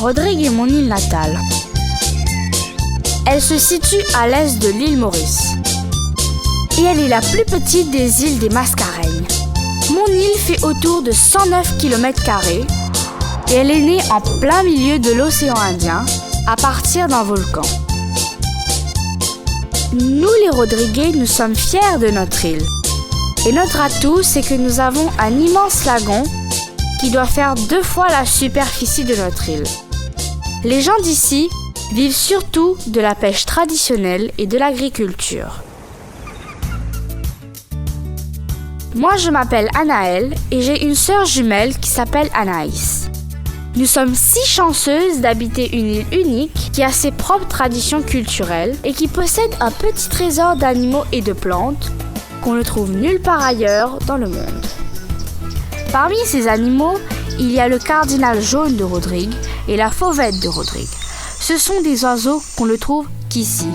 Rodrigue est mon île natale. Elle se situe à l'est de l'île Maurice. Et elle est la plus petite des îles des Mascareignes. Mon île fait autour de 109 km² et elle est née en plein milieu de l'océan Indien à partir d'un volcan. Nous les Rodriguais, nous sommes fiers de notre île. Et notre atout, c'est que nous avons un immense lagon qui doit faire 2 fois la superficie de notre île. Les gens d'ici vivent surtout de la pêche traditionnelle et de l'agriculture. Moi, je m'appelle Anaëlle et j'ai une sœur jumelle qui s'appelle Anaïs. Nous sommes si chanceuses d'habiter une île unique qui a ses propres traditions culturelles et qui possède un petit trésor d'animaux et de plantes qu'on ne trouve nulle part ailleurs dans le monde. Parmi ces animaux, il y a le cardinal jaune de Rodrigue et la fauvette de Rodrigue. Ce sont des oiseaux qu'on ne trouve qu'ici.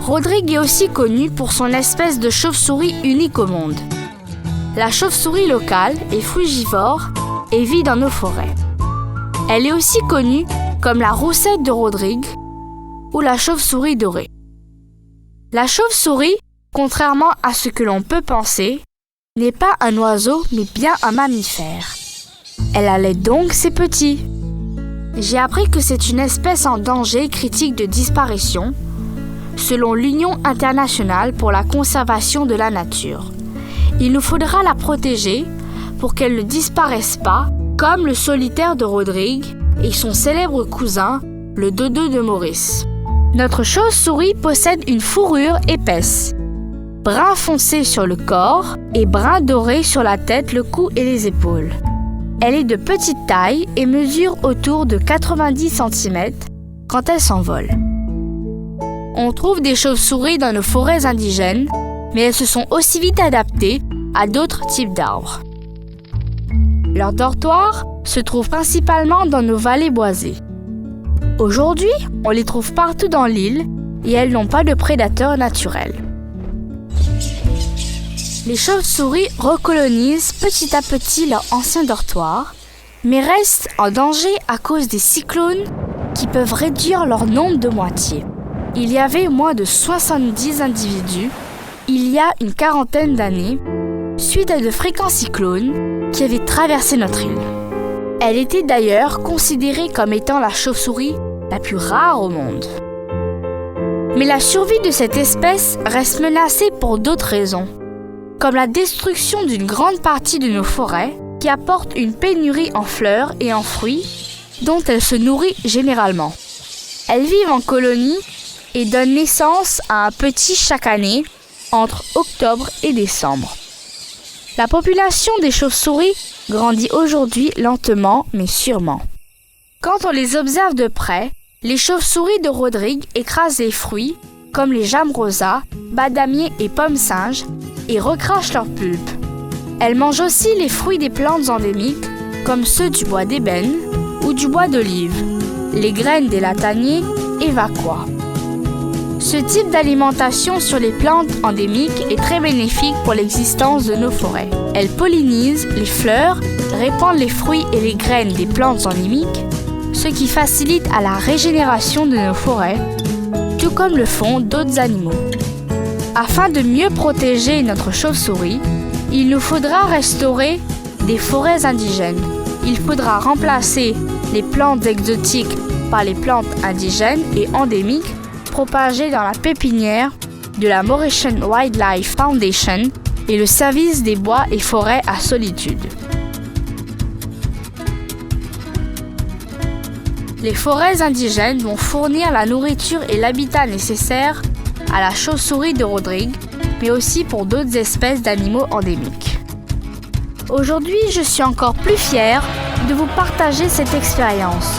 Rodrigue est aussi connu pour son espèce de chauve-souris unique au monde. La chauve-souris locale est frugivore et vit dans nos forêts. Elle est aussi connue comme la roussette de Rodrigue ou la chauve-souris dorée. La chauve-souris, contrairement à ce que l'on peut penser, n'est pas un oiseau mais bien un mammifère. Elle allait donc ses petits. J'ai appris que c'est une espèce en danger critique de disparition, selon l'Union internationale pour la conservation de la nature. Il nous faudra la protéger pour qu'elle ne disparaisse pas, comme le solitaire de Rodrigue et son célèbre cousin, le dodo de Maurice. Notre chauve-souris possède une fourrure épaisse, brun foncé sur le corps et brun doré sur la tête, le cou et les épaules. Elle est de petite taille et mesure autour de 90 cm quand elle s'envole. On trouve des chauves-souris dans nos forêts indigènes, mais elles se sont aussi vite adaptées à d'autres types d'arbres. Leur dortoir se trouve principalement dans nos vallées boisées. Aujourd'hui, on les trouve partout dans l'île et elles n'ont pas de prédateurs naturels. Les chauves-souris recolonisent petit à petit leur ancien dortoir, mais restent en danger à cause des cyclones qui peuvent réduire leur nombre de moitié. Il y avait moins de 70 individus il y a une quarantaine d'années, suite à de fréquents cyclones qui avaient traversé notre île. Elle était d'ailleurs considérée comme étant la chauve-souris la plus rare au monde. Mais la survie de cette espèce reste menacée pour d'autres raisons, comme la destruction d'une grande partie de nos forêts qui apporte une pénurie en fleurs et en fruits dont elle se nourrit généralement. Elles vivent en colonie et donnent naissance à un petit chaque année entre octobre et décembre. La population des chauves-souris grandit aujourd'hui lentement mais sûrement. Quand on les observe de près, les chauves-souris de Rodrigue écrasent les fruits comme les jammes rosas, badamiers et pommes singes et recrachent leur pulpe. Elles mangent aussi les fruits des plantes endémiques comme ceux du bois d'ébène ou du bois d'olive, les graines des lataniers et vaquois. Ce type d'alimentation sur les plantes endémiques est très bénéfique pour l'existence de nos forêts. Elles pollinisent les fleurs, répandent les fruits et les graines des plantes endémiques, ce qui facilite à la régénération de nos forêts, tout comme le font d'autres animaux. Afin de mieux protéger notre chauve-souris, il nous faudra restaurer des forêts indigènes. Il faudra remplacer les plantes exotiques par les plantes indigènes et endémiques propagées dans la pépinière de la Mauritian Wildlife Foundation et le service des bois et forêts à Solitude. Les forêts indigènes vont fournir la nourriture et l'habitat nécessaires à la chauve-souris de Rodrigue, mais aussi pour d'autres espèces d'animaux endémiques. Aujourd'hui, je suis encore plus fière de vous partager cette expérience.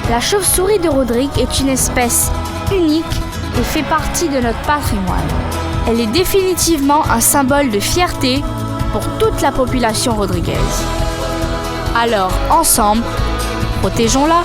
La chauve-souris de Rodrigue est une espèce unique et fait partie de notre patrimoine. Elle est définitivement un symbole de fierté pour toute la population rodriguaise. Alors, ensemble, protégeons-la!